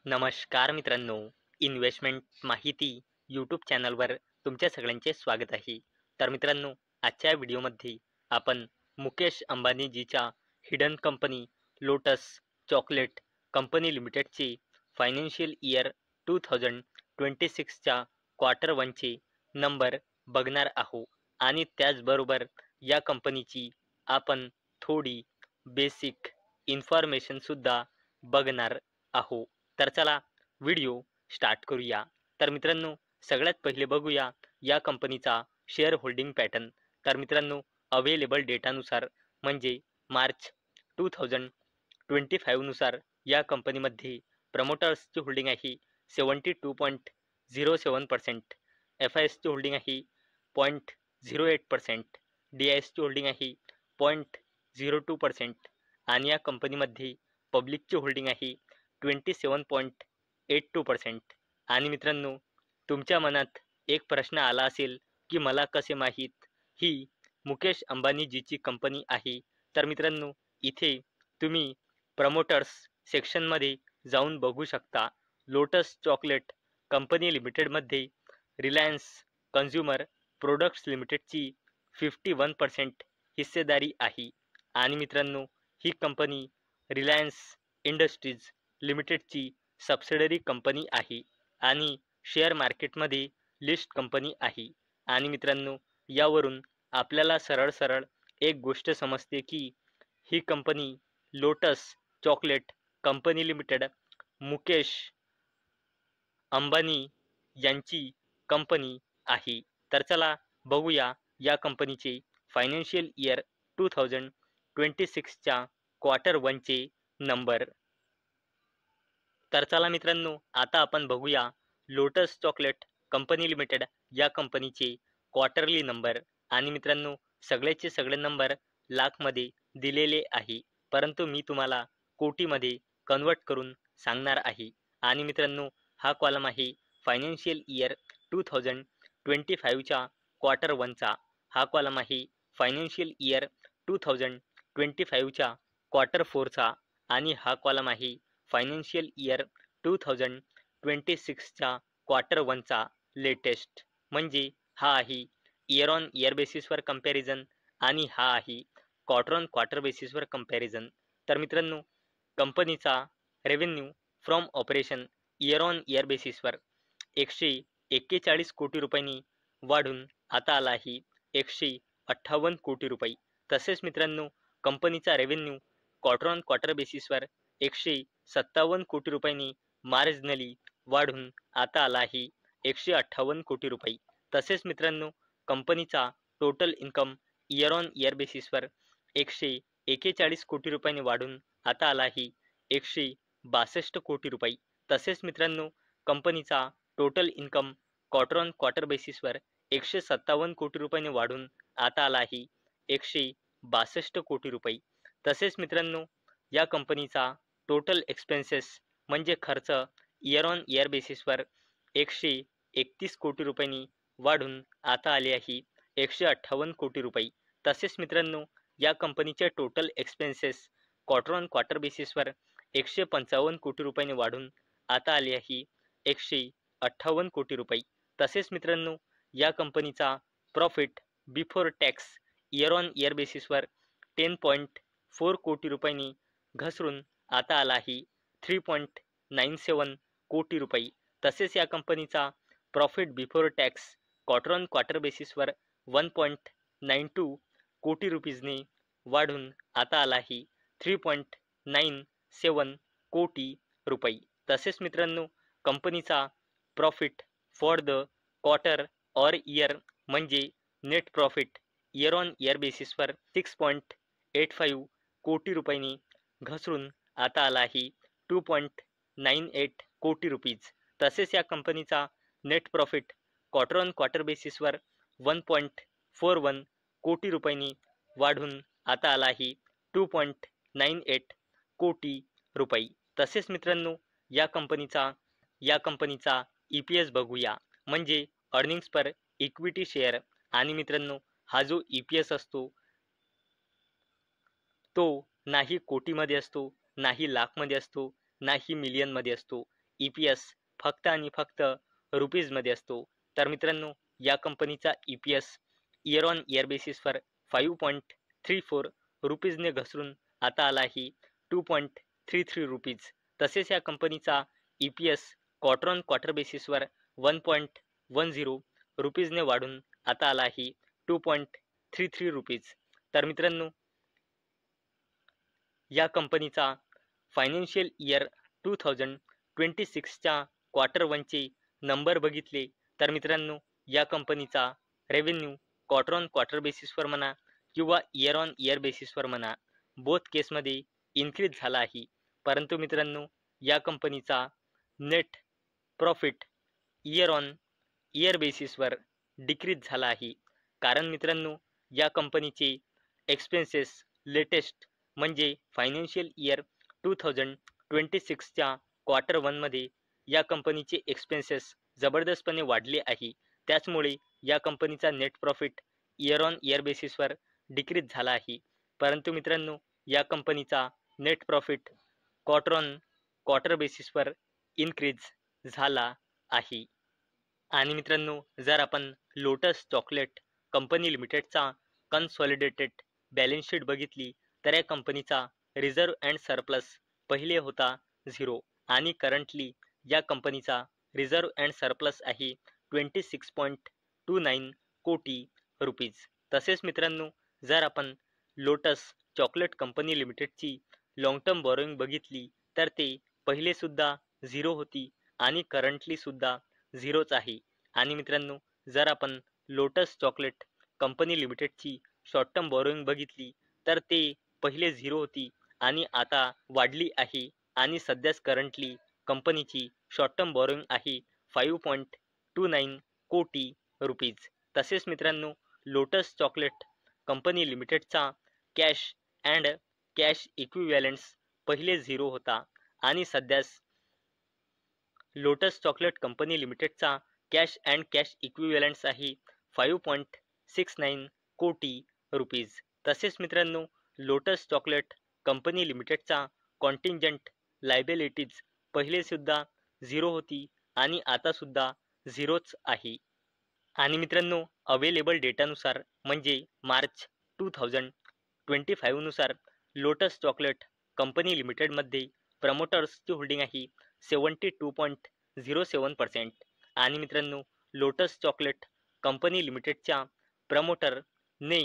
नमस्कार मित्रांनो, इन्व्हेस्टमेंट माहिती यूट्यूब चॅनलवर तुमच्या सगळ्यांचे स्वागत आहे. तर मित्रांनो, आजच्या व्हिडिओमध्ये आपण मुकेश अंबानीजीच्या hidden company Lotus chocolate company लिमिटेडचे फायनान्शियल इयर 2026च्या क्वार्टर वनचे नंबर बघणार आहोत आणि त्याचबरोबर या कंपनीची आपण थोडी बेसिक इन्फॉर्मेशनसुद्धा बघणार आहोत. तर चला व्हिडिओ स्टार्ट करूया. तर मित्रांनो, सगळ्यात पहिले बघूया या कंपनीचा शेअर होल्डिंग पॅटर्न. तर मित्रांनो, अवेलेबल डेटानुसार म्हणजे मार्च 2025 नुसार या कंपनीमध्ये प्रमोटर्सची होल्डिंग आहे 72.07%, एफ आय एसची होल्डिंग आहे 0.08%, डी आय एसची होल्डिंग आहे 0.02% आणि या कंपनीमध्ये पब्लिकची होल्डिंग आहे 27.82%. आणि मित्रांनो, तुमच्या मनात एक प्रश्न आला असेल की मला कसे माहीत ही मुकेश अंबानीजीची कंपनी आहे. तर मित्रांनो, इथे तुम्ही प्रमोटर्स सेक्शनमध्ये जाऊन बघू शकता. लोटस चॉकलेट कंपनी लिमिटेडमध्ये रिलायन्स कन्झ्युमर प्रोडक्ट्स लिमिटेडची 51% हिस्सेदारी आहे. आणि मित्रांनो, ही कंपनी रिलायन्स इंडस्ट्रीज लिमिटेडची सबसिडरी कंपनी आहे आणि शेअर मार्केटमध्ये लिस्ट कंपनी आहे. आणि मित्रांनो, यावरून आपल्याला सरळ एक गोष्ट समजते की ही company Lotus chocolate company limited Mukesh Ambani यांची कंपनी आहे. तर चला बघूया या कंपनीचे फायनान्शियल इयर 2026च्या क्वार्टर वनचे नंबर. तर चला मित्रांनो, आता आपण बघूया लोटस चॉकलेट कंपनी लिमिटेड या कंपनीचे क्वार्टरली नंबर. आणि मित्रांनो, सगळेचे सगळे नंबर लाखमध्ये दिलेले आहे, परंतु मी तुम्हाला कोटीमध्ये कन्वर्ट करून सांगणार आहे. आणि मित्रांनो, हा कॉलम आहे फायनान्शियल इयर 2025च्या क्वार्टर वनचा, हा कॉलम आहे फायनान्शियल इयर 2025च्या क्वार्टर फोरचा आणि हा कॉलम आहे फायनान्शियल इयर 2026च्या क्वार्टर वनचा लेटेस्ट. म्हणजे हा आहे इयर ऑन इयर बेसिसवर कंपॅरिझन आणि हा आहे क्वार्टर ऑन क्वार्टर बेसिसवर कंपॅरिझन. तर मित्रांनो, कंपनीचा revenue from operation year on year बेसिसवर 141 कोटी रुपयांनी वाढून आता आला आहे 158 कोटी रुपये. तसेच मित्रांनो, कंपनीचा रेव्हेन्यू क्वार्टर ऑन क्वार्टर बेसिसवर 157 कोटी रुपयांनी मार्जिनली वाढून आता आला आहे 158 कोटी रुपये. तसेच मित्रांनो, कंपनीचा total income year on year बेसिसवर 141 कोटी रुपयांनी वाढून आता आला आहे 162 कोटी रुपये. तसेच मित्रांनो, कंपनीचा total income quarter on quarter बेसिसवर 157 कोटी रुपयांनी वाढून आता आला आहे 162 कोटी रुपये. तसेच मित्रांनो, या कंपनीचा टोटल एक्सपेन्सेस म्हणजे खर्च इयर ऑन इयर बेसिसवर 131 कोटी रुपयांनी वाढून आता आले आहे 158 कोटी रुपये. तसेच मित्रांनो, या कंपनीचे total expenses quarter on quarter बेसिसवर 155 कोटी रुपयांनी वाढून आता आले आहे 158 कोटी रुपये. तसेच मित्रांनो, या कंपनीचा profit before tax year on year बेसिसवर 10.4 कोटी रुपयांनी घसरून आता आला आहे 3.97 कोटी रुपये. तसेच या कंपनीचा profit before tax quarter on quarter बेसिसवर 1.92 कोटी रुपीजने वाढून आता आला आहे 3.97 कोटी रुपये. तसेच मित्रांनो, कंपनीचा profit for the quarter or year म्हणजे net profit year on year बेसिसवर 6.85 कोटी रुपयांनी घसरून आता आला आहे 2.98 कोटी रुपीज. तसेच या कंपनीचा net profit quarter on quarter बेसिसवर 1.41 कोटी रुपयांनी वाढून आता आला आहे 2.98 कोटी रुपये. तसेच मित्रांनो, या कंपनीचा EPS बघूया, म्हणजे अर्निंग्स पर इक्विटी शेअर. आणि मित्रांनो, हा जो EPS असतो तो नाही कोटीमध्ये असतो, नाही लाखमध्ये असतो, नाही मिलियनमध्ये असतो. EPS फक्त आणि फक्त रुपीजमध्ये असतो. तर मित्रांनो या कंपनीचा EPS इयर ऑन इयर बेसिसवर 5.34 रुपीजने घसरून आता आला आहे 2.33 रुपीज. तसेच या कंपनीचा EPS क्वार्टर ऑन क्वार्टर बेसिसवर 1.10 रुपीजने वाढून आता आला आहे 2.33 रुपीज. तर मित्रांनो या कंपनीचा फायनान्शियल इयर 2026च्या क्वार्टर वनचे नंबर बघितले तर मित्रांनो या कंपनीचा रेव्हेन्यू क्वार्टर ऑन क्वार्टर बेसिसवर म्हणा किंवा इयर ऑन इयर बेसिसवर म्हणा बोथ केसमध्ये इन्क्रीज झाला आहे. परंतु मित्रांनो या कंपनीचा net profit year on year बेसिसवर डिक्रीज झाला आहे. कारण मित्रांनो या कंपनीचे एक्सपेन्सेस लेटेस्ट म्हणजे फायनान्शियल इयर 2026च्या क्वार्टर वनमध्ये या कंपनीचे एक्सपेन्सेस जबरदस्तपणे वाढले आहे. त्याचमुळे या कंपनीचा net profit year on year बेसिसवर डिक्रीज झाला आहे. परंतु मित्रांनो या कंपनीचा net profit quarter on quarter बेसिसवर इन्क्रीज झाला आहे. आणि मित्रांनो जर आपण लोटस चॉकलेट कंपनी लिमिटेडचा कन्सॉलिडेटेड बॅलन्स शीट बघितली तर या कंपनीचा रिझर्व अँड सरप्लस पहिले होता 0 आणि करंटली या कंपनीचा रिझर्व अँड सरप्लस आहे 26.29 कोटी रुपीज. तसेच मित्रांनो जर आपण लोटस चॉकलेट कंपनी लिमिटेडची लॉंग टर्म बॉरोइंग बघितली तर ते पहिले सुद्धा 0 होती आणि करंटली सुद्धा 0च आहे. आणि मित्रांनो जर आपण लोटस चॉकलेट कंपनी लिमिटेडची शॉर्ट टर्म बॉरोइंग बघितली तर ते पहिले 0 होती आणि आता वाढली आहे आणि सध्याच करंटली कंपनीची शॉर्ट टर्म बॉरोइंग आहे 5.29 कोटी रुपीज. तसेच मित्रांनो लोटस चॉकलेट कंपनी लिमिटेडचा कॅश अँड कॅश इक्विव्हॅलंट्स पहिले 0 होता आणि सध्यास लोटस चॉकलेट कंपनी लिमिटेडचा कॅश अँड कॅश इक्विव्हॅलंट्स आहे 5.69 कोटी रुपीज. तसेच मित्रांनो लोटस चॉकलेट कंपनी लिमिटेडचा कॉन्टिंजंट लायबिलिटीज पहिले सुद्धा 0 होती आणि आता सुद्धा 0च आहे. आणि मित्रांनो अवेलेबल डेटानुसार म्हणजे मार्च 2025 नुसार लोटस चॉकलेट कंपनी लिमिटेडमध्ये प्रमोटर्सची होल्डिंग आहे 72.07% आणि मित्रांनो लोटस चॉकलेट कंपनी लिमिटेडच्या प्रमोटरने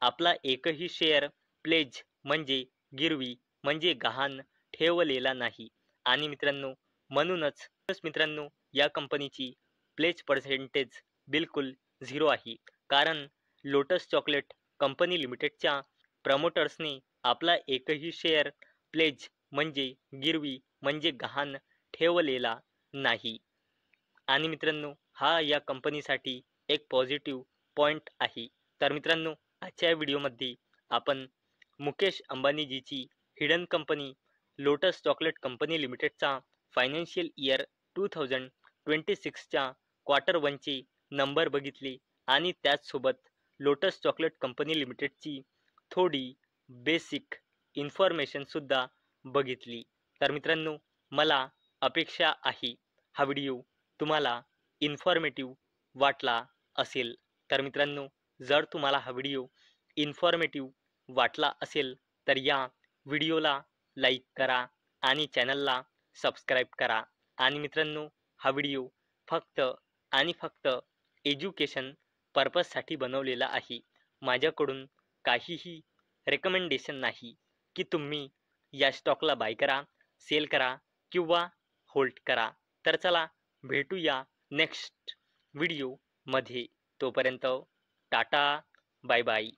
आपला एकही शेअर प्लेज म्हणजे गिरवी म्हणजे गहाण ठेवलेला नाही. आणि मित्रांनो म्हणूनच मित्रांनो या कंपनीची प्लेज पर्सेंटेज बिलकुल 0 आहे. कारण लोटस चॉकलेट कंपनी लिमिटेडच्या प्रमोटर्सने आपला एकही शेअर प्लेज म्हणजे गिरवी म्हणजे गहाण ठेवलेला नाही. आणि मित्रांनो हा या कंपनीसाठी एक पॉझिटिव्ह पॉईंट आहे. तर मित्रांनो आजच्या व्हिडिओमध्ये आपण मुकेश अंबानीजीची hidden company Lotus chocolate company लिमिटेडचा फायनान्शियल इयर 2026च्या क्वार्टर वनचे नंबर बघितले आणि त्याचसोबत लोटस चॉकलेट कंपनी लिमिटेडची थोडी बेसिक इन्फॉर्मेशनसुद्धा बघितली. तर मित्रांनो मला अपेक्षा आहे हा व्हिडिओ तुम्हाला इन्फॉर्मेटिव्ह वाटला असेल. तर मित्रांनो जर तुम्हाला हा व्हिडिओ इन्फॉर्मेटिव्ह वाटला असेल तर या व्हिडिओला लाईक करा आणि चॅनलला सबस्क्राईब करा. आणि मित्रांनो हा व्हिडिओ फक्त आणि फक्त एज्युकेशन पर्पजसाठी बनवलेला आहे. माझ्याकडून काहीही रेकमेंडेशन नाही की तुम्ही या स्टॉकला बाय करा, सेल करा किंवा होल्ड करा. तर चला भेटूया नेक्स्ट व्हिडिओमध्ये. तोपर्यंत टाटा बाय बाय.